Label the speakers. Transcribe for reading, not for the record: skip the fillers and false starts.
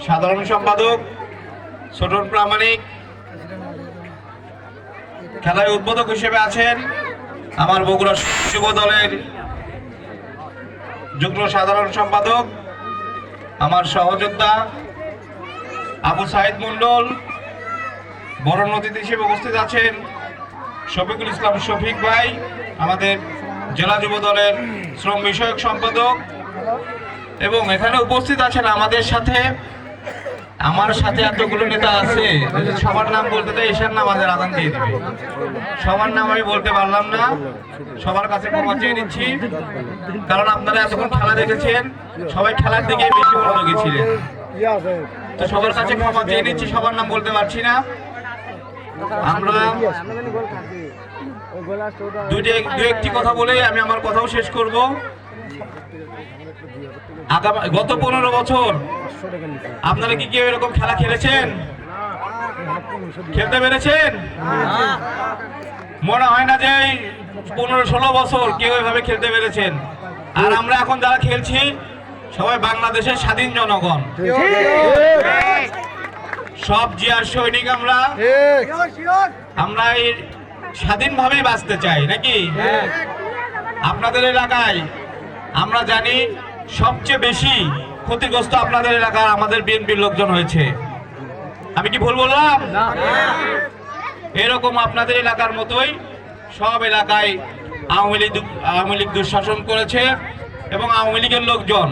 Speaker 1: সাধারণ সম্পাদক ছোটন প্রামাণিক, খেলায় উদ্বোধক হিসেবে আছেন আমার বগুড়া যুব দলের যুগ্ম সাধারণ সম্পাদক আমার সহযোদ্ধা আবু সাইদ মন্ডল। বরণ অতিথি হিসেবে উপস্থিত আছেন শফিকুল ইসলাম শফিক ভাই, আমাদের জেলা যুব দলের শ্রম বিষয়ক সম্পাদক। এবং এখানে উপস্থিত আছেন আমার সাথে এতগুলো নেতা আছে, সবার নাম বলতে দেয় ঈশান নামাজের আজান দিয়ে দিবে। সবার নাম আমি বলতে পারলাম না, সবার কাছে ক্ষমা চেয়ে নিচ্ছি, কারণ আপনারা এতক্ষণ খেলা দেখেছেন, সবাই খেলার দিকে বেশি মনোযোগী ছিলেন। তো সবার কাছে ক্ষমা চেয়ে নিচ্ছি, সবার নাম বলতে পারছি না। আমরা দু একটি কথা বলে আমি আমার কথাও শেষ করব। গত 15 বছর আপনারা কি কেউ এরকম খেলা খেলেছেন, খেলতে পেরেছেন? মনে হয় না যে 15-16 বছর কেউ এভাবে খেলতে পেরেছেন। আর আমরা এখন যারা খেলছি সবাই বাংলাদেশের স্বাধীন জনগণ, সব জিয়ার সৈনিক। আমরা এই স্বাধীনভাবেই বাঁচতে চাই নাকি? আপনাদের এলাকায় আমরা জানি সবচেয়ে বেশি ক্ষতিগ্রস্ত আপনাদের এলাকার আমাদের বিএনপির লোকজন হয়েছে। আমি কি ভুল বললাম? এরকম আপনাদের এলাকার মতোই সব এলাকায় আওয়ামী লীগ দুঃশাসন করেছে এবং আওয়ামী লীগের লোকজন